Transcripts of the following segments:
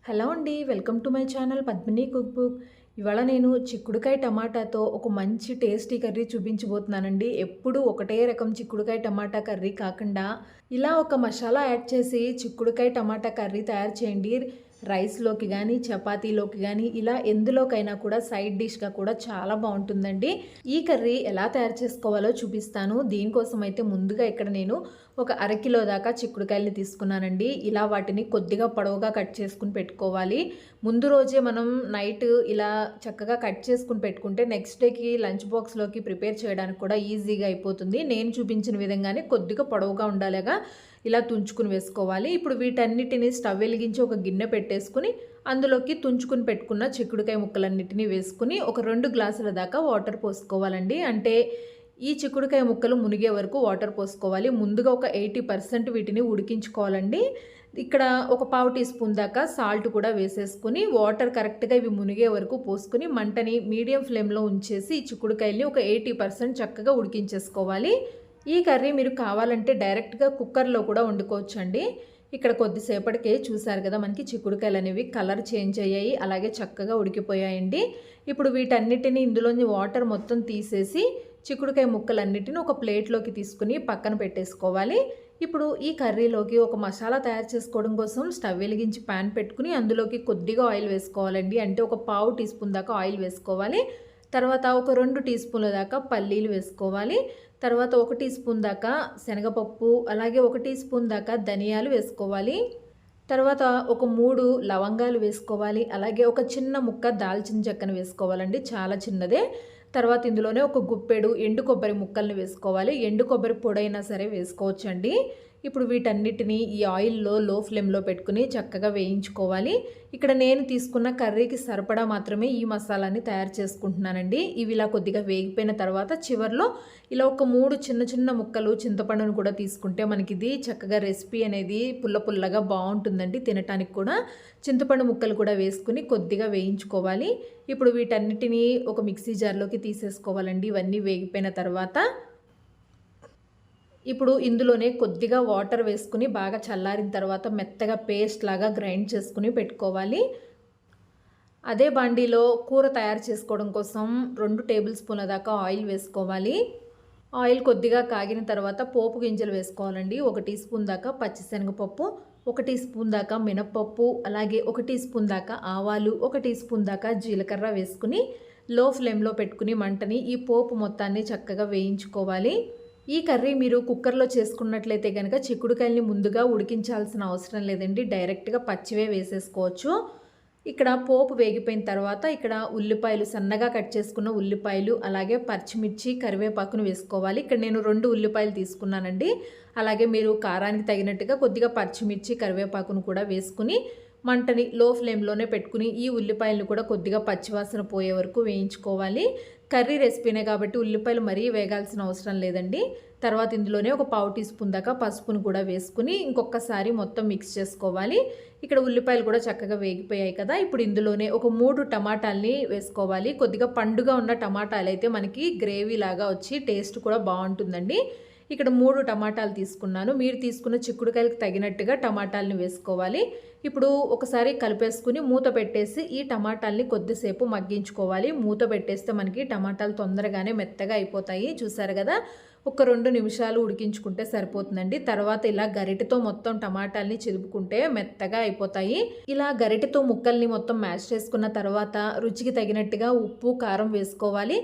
Hello అండి, welcome to my channel Padmini cook book. ఇవాళ నేను చిక్కుడుకాయ టమాటాతో ఒక మంచి టేస్టీ కర్రీ చూపించబోతున్నానండి. ఎప్పుడు ఒకటే రకం చిక్కుడుకాయ టమాటా కర్రీ కాకుండా ఇలా ఒక మసాలా యాడ్ చేసి చిక్కుడుకాయ టమాటా కర్రీ తయారు చేయండి. రైస్లోకి కానీ చపాతీలోకి కానీ ఇలా ఎందులోకైనా కూడా సైడ్ డిష్గా కూడా చాలా బాగుంటుందండి. ఈ కర్రీ ఎలా తయారు చేసుకోవాలో చూపిస్తాను. దీనికోసం అయితే ముందుగా ఇక్కడ నేను ఒక అరకిలో దాకా చిక్కుడుకాయలని తీసుకున్నానండి. ఇలా వాటిని కొద్దిగా పొడవుగా కట్ చేసుకుని పెట్టుకోవాలి. ముందు రోజే మనం నైట్ ఇలా చక్కగా కట్ చేసుకుని పెట్టుకుంటే నెక్స్ట్ డేకి లంచ్ బాక్స్లోకి ప్రిపేర్ చేయడానికి కూడా ఈజీగా అయిపోతుంది. నేను చూపించిన విధంగానే కొద్దిగా పొడవుగా ఉండేలాగా ఇలా తుంచుకుని వేసుకోవాలి. ఇప్పుడు వీటన్నిటిని స్టవ్ వెలిగించి ఒక గిన్నె పెట్టేసుకుని అందులోకి తుంచుకుని పెట్టుకున్న చిక్కుడుకాయ ముక్కలన్నిటిని వేసుకుని ఒక 2 గ్లాసుల దాకా వాటర్ పోసుకోవాలండి. అంటే ఈ చిక్కుడుకాయ ముక్కలు మునిగే వరకు వాటర్ పోసుకోవాలి. ముందుగా ఒక 80% వీటిని ఉడికించుకోవాలండి. ఇక్కడ ఒక పావు టీ స్పూన్ దాకా సాల్ట్ కూడా వేసేసుకుని వాటర్ కరెక్ట్గా ఇవి మునిగే వరకు పోసుకుని మంటని మీడియం ఫ్లేమ్లో ఉంచేసి ఈ చిక్కుడుకాయల్ని ఒక 80% చక్కగా ఉడికించేసుకోవాలి. ఈ కర్రీ మీరు కావాలంటే డైరెక్ట్గా కుక్కర్లో కూడా వండుకోవచ్చండి. ఇక్కడ కొద్దిసేపటికే చూసారు కదా, మనకి చిక్కుడుకాయలు అనేవి కలర్ చేంజ్ అయ్యాయి, అలాగే చక్కగా ఉడికిపోయాయండి. ఇప్పుడు వీటన్నిటిని ఇందులోని వాటర్ మొత్తం తీసేసి చిక్కుడుకాయ ముక్కలన్నిటిని ఒక ప్లేట్లోకి తీసుకుని పక్కన పెట్టేసుకోవాలి. ఇప్పుడు ఈ కర్రీలోకి ఒక మసాలా తయారు చేసుకోవడం కోసం స్టవ్ వెలిగించి ప్యాన్ పెట్టుకుని అందులోకి కొద్దిగా ఆయిల్ వేసుకోవాలండి. అంటే ఒక పావు టీ స్పూన్ దాకా ఆయిల్ వేసుకోవాలి. తర్వాత ఒక 2 టీ స్పూన్ల దాకా పల్లీలు వేసుకోవాలి. తర్వాత 1 టీ స్పూన్ దాకా శనగపప్పు, అలాగే 1 టీ స్పూన్ దాకా ధనియాలు వేసుకోవాలి. తర్వాత ఒక 3 లవంగాలు వేసుకోవాలి. అలాగే ఒక చిన్న ముక్క దాల్చిన చెక్కను వేసుకోవాలండి, చాలా చిన్నదే. తర్వాత ఇందులోనే ఒక గుప్పెడు ఎండు కొబ్బరి ముక్కల్ని వేసుకోవాలి. ఎండు కొబ్బరి పొడైనా సరే వేసుకోవచ్చండి. ఇప్పుడు వీటన్నిటిని ఈ ఆయిల్లో లో ఫ్లేమ్లో పెట్టుకుని చక్కగా వేయించుకోవాలి. ఇక్కడ నేను తీసుకున్న కర్రీకి సరిపడా మాత్రమే ఈ మసాలాని తయారు చేసుకుంటున్నానండి. ఇవి ఇలా కొద్దిగా వేగిపోయిన తర్వాత చివర్లో ఇలా ఒక 3 చిన్న చిన్న ముక్కలు చింతపండును కూడా తీసుకుంటే మనకి ఇది చక్కగా రెసిపీ అనేది పుల్ల పుల్లగా బాగుంటుందండి. తినటానికి కూడా చింతపండు ముక్కలు కూడా వేసుకుని కొద్దిగా వేయించుకోవాలి. ఇప్పుడు వీటన్నిటిని ఒక మిక్సీ జార్లోకి తీసేసుకోవాలండి. ఇవన్నీ వేగిపోయిన తర్వాత ఇప్పుడు ఇందులోనే కొద్దిగా వాటర్ వేసుకుని బాగా చల్లారిన తర్వాత మెత్తగా పేస్ట్ లాగా గ్రైండ్ చేసుకుని పెట్టుకోవాలి. అదే బాండీలో కూర తయారు చేసుకోవడం కోసం 2 టేబుల్ స్పూన్ల దాకా ఆయిల్ వేసుకోవాలి. ఆయిల్ కొద్దిగా కాగిన తర్వాత పోపు గింజలు వేసుకోవాలండి. 1 టీ స్పూన్ దాకా పచ్చిశనగపప్పు, 1 టీ స్పూన్ దాకా మినప్పప్పు, అలాగే 1 టీ స్పూన్ దాకా ఆవాలు, 1 టీ స్పూన్ దాకా జీలకర్ర వేసుకుని లో ఫ్లేమ్లో పెట్టుకుని మంటని ఈ పోపు మొత్తాన్ని చక్కగా వేయించుకోవాలి. ఈ కర్రీ మీరు కుక్కర్లో చేసుకున్నట్లయితే కనుక చిక్కుడుకాయల్ని ముందుగా ఉడికించాల్సిన అవసరం లేదండి, డైరెక్ట్గా పచ్చివే వేసేసుకోవచ్చు. ఇక్కడ పోపు వేగిపోయిన తర్వాత ఇక్కడ ఉల్లిపాయలు, సన్నగా కట్ చేసుకున్న ఉల్లిపాయలు, అలాగే పచ్చిమిర్చి, కరివేపాకును వేసుకోవాలి. ఇక్కడ నేను 2 ఉల్లిపాయలు తీసుకున్నానండి. అలాగే మీరు కారానికి తగినట్టుగా కొద్దిగా పచ్చిమిర్చి, కరివేపాకును కూడా వేసుకుని మంటని లో ఫ్లేమ్లోనే పెట్టుకుని ఈ ఉల్లిపాయలను కూడా కొద్దిగా పచ్చివాసన పోయే వరకు వేయించుకోవాలి. కర్రీ రెసిపీనే కాబట్టి ఉల్లిపాయలు మరీ వేగాల్సిన అవసరం లేదండి. తర్వాత ఇందులోనే ఒక పావు టీ స్పూన్ దాకా పసుపును కూడా వేసుకుని ఇంకొకసారి మొత్తం మిక్స్ చేసుకోవాలి. ఇక్కడ ఉల్లిపాయలు కూడా చక్కగా వేగిపోయాయి కదా. ఇప్పుడు ఇందులోనే ఒక 3 టమాటాలని వేసుకోవాలి. కొద్దిగా పండుగా ఉన్న టమాటాలు అయితే మనకి గ్రేవీ లాగా వచ్చి టేస్ట్ కూడా బాగుంటుందండి. ఇక్కడ 3 టమాటాలు తీసుకున్నాను. మీరు తీసుకున్న చిక్కుడుకాయలకు తగినట్టుగా టమాటాలని వేసుకోవాలి. ఇప్పుడు ఒకసారి కలిపేసుకుని మూత పెట్టేసి ఈ టమాటాలని కొద్దిసేపు మగ్గించుకోవాలి. మూత పెట్టేస్తే మనకి టమాటాలు తొందరగానే మెత్తగా అయిపోతాయి. చూసారు కదా, ఒక 2 నిమిషాలు ఉడికించుకుంటే సరిపోతుందండి. తర్వాత ఇలా గరిటెతో మొత్తం టమాటాలని చిదుపుకుంటే మెత్తగా అయిపోతాయి. ఇలా గరిటెతో ముక్కల్ని మొత్తం మ్యాష్ చేసుకున్న తర్వాత రుచికి తగినట్టుగా ఉప్పు, కారం వేసుకోవాలి.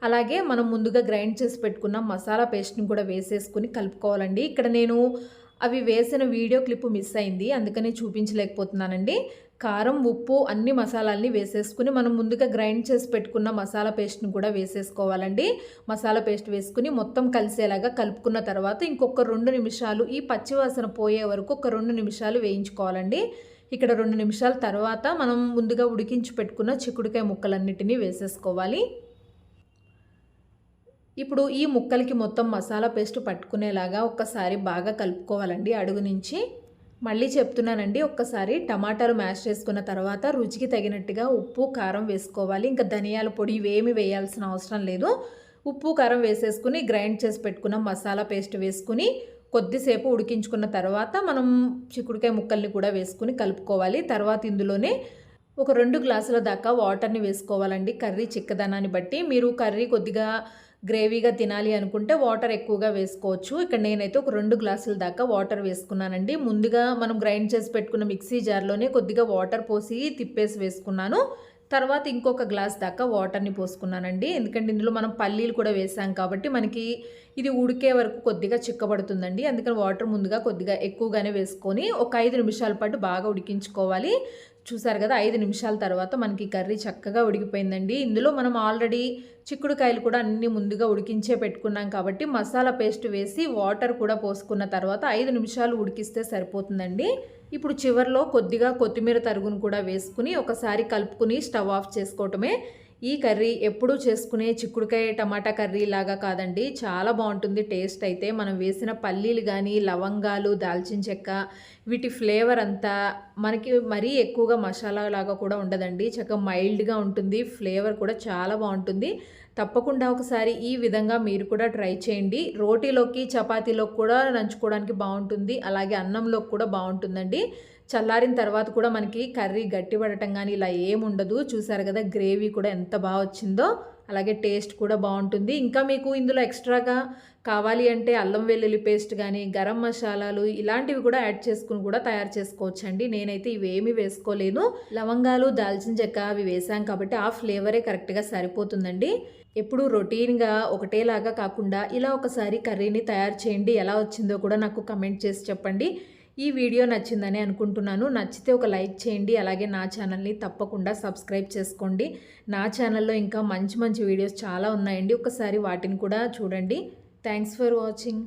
అలాగే మనం ముందుగా గ్రైండ్ చేసి పెట్టుకున్న మసాలా పేస్ట్ని కూడా వేసేసుకుని కలుపుకోవాలండి. ఇక్కడ నేను అవి వేసిన వీడియో క్లిప్ మిస్ అయింది, అందుకని చూపించలేకపోతున్నానండి. కారం, ఉప్పు అన్ని మసాలాల్ని వేసేసుకుని మనం ముందుగా గ్రైండ్ చేసి పెట్టుకున్న మసాలా పేస్ట్ని కూడా వేసేసుకోవాలండి. మసాలా పేస్ట్ వేసుకుని మొత్తం కలిసేలాగా కలుపుకున్న తర్వాత ఇంకొక 2 నిమిషాలు ఈ పచ్చివాసన పోయే వరకు ఒక 2 నిమిషాలు వేయించుకోవాలండి. ఇక్కడ 2 నిమిషాల తర్వాత మనం ముందుగా ఉడికించి పెట్టుకున్న చిక్కుడుకాయ ముక్కలన్నిటినీ వేసేసుకోవాలి. ఇప్పుడు ఈ ముక్కలకి మొత్తం మసాలా పేస్ట్ పట్టుకునేలాగా ఒక్కసారి బాగా కలుపుకోవాలండి అడుగు నుంచి. మళ్ళీ చెప్తున్నానండి, ఒక్కసారి టమాటాలు మ్యాష్ చేసుకున్న తర్వాత రుచికి తగినట్టుగా ఉప్పు, కారం వేసుకోవాలి. ఇంకా ధనియాల పొడి ఇవేమి వేయాల్సిన అవసరం లేదు. ఉప్పు, కారం వేసేసుకుని గ్రైండ్ చేసి పెట్టుకున్న మసాలా పేస్ట్ వేసుకుని కొద్దిసేపు ఉడికించుకున్న తర్వాత మనం చిక్కుడుకాయ ముక్కల్ని కూడా వేసుకుని కలుపుకోవాలి. తర్వాత ఇందులోనే ఒక 2 గ్లాసుల దాకా వాటర్ని వేసుకోవాలండి. కర్రీ చిక్కదనాన్ని బట్టి మీరు కర్రీ కొద్దిగా గ్రేవీగా తినాలి అనుకుంటే వాటర్ ఎక్కువగా వేసుకోవచ్చు. ఇక్కడ నేనైతే ఒక 2 గ్లాసుల దాకా వాటర్ వేసుకున్నానండి. ముందుగా మనం గ్రైండ్ చేసి పెట్టుకున్న మిక్సీ జార్లోనే కొద్దిగా వాటర్ పోసి తిప్పేసి వేసుకున్నాను. తర్వాత ఇంకొక గ్లాస్ దాకా వాటర్ని పోసుకున్నానండి. ఎందుకంటే ఇందులో మనం పల్లీలు కూడా వేసాం కాబట్టి మనకి ఇది ఉడికే వరకు కొద్దిగా చిక్కబడుతుందండి. అందుకని వాటర్ ముందుగా కొద్దిగా ఎక్కువగానే వేసుకొని ఒక 5 నిమిషాల పాటు బాగా ఉడికించుకోవాలి. చూసారు కదా, 5 నిమిషాల తర్వాత మనకి కర్రీ చక్కగా ఉడికిపోయిందండి. ఇందులో మనం ఆల్రెడీ చిక్కుడుకాయలు కూడా అన్నీ ముందుగా ఉడికించే పెట్టుకున్నాం కాబట్టి మసాలా పేస్ట్ వేసి వాటర్ కూడా పోసుకున్న తర్వాత 5 నిమిషాలు ఉడికిస్తే సరిపోతుందండి. ఇప్పుడు చివర్లో కొద్దిగా కొత్తిమీర తరుగును కూడా వేసుకుని ఒకసారి కలుపుకుని స్టవ్ ఆఫ్ చేసుకోవటమే. ఈ కర్రీ ఎప్పుడూ చేసుకునే చిక్కుడుకాయ టమాటా కర్రీ లాగా కాదండి, చాలా బాగుంటుంది టేస్ట్ అయితే. మనం వేసిన పల్లీలు కానీ, లవంగాలు, దాల్చిన చెక్క, వీటి ఫ్లేవర్ అంతా మనకి మరీ ఎక్కువగా మసాలా లాగా కూడా ఉండదండి. చక్కగా మైల్డ్గా ఉంటుంది, ఫ్లేవర్ కూడా చాలా బాగుంటుంది. తప్పకుండా ఒకసారి ఈ విధంగా మీరు కూడా ట్రై చేయండి. రోటీలోకి, చపాతీలోకి కూడా నంచుకోవడానికి బాగుంటుంది, అలాగే అన్నంలోకి కూడా బాగుంటుందండి. చల్లారిన తర్వాత కూడా మనకి కర్రీ గట్టిపడటం కానీ ఇలా ఏముండదు. చూసారు కదా, గ్రేవీ కూడా ఎంత బాగా వచ్చిందో, అలాగే టేస్ట్ కూడా బాగుంటుంది. ఇంకా మీకు ఇందులో ఎక్స్ట్రాగా కావాలి అంటే అల్లం వెల్లుల్లి పేస్ట్ కానీ, గరం మసాలాలు ఇలాంటివి కూడా యాడ్ చేసుకుని కూడా తయారు చేసుకోవచ్చండి. నేనైతే ఇవేమీ వేసుకోలేదు. లవంగాలు, దాల్చిన చెక్క అవి వేసాం కాబట్టి ఆ ఫ్లేవరే కరెక్ట్గా సరిపోతుందండి. ఎప్పుడు రొటీన్గా ఒకటేలాగా కాకుండా ఇలా ఒకసారి కర్రీని తయారు చేయండి. ఎలా వచ్చిందో కూడా నాకు కమెంట్ చేసి చెప్పండి. ఈ వీడియో నచ్చిందని అనుకుంటున్నాను. నచ్చితే ఒక లైక్ చేయండి. అలాగే నా ఛానల్ని తప్పకుండా సబ్స్క్రైబ్ చేసుకోండి. నా ఛానల్లో ఇంకా మంచి మంచి వీడియోస్ చాలా ఉన్నాయండి. ఒకసారి వాటిని కూడా చూడండి. Thanks for watching.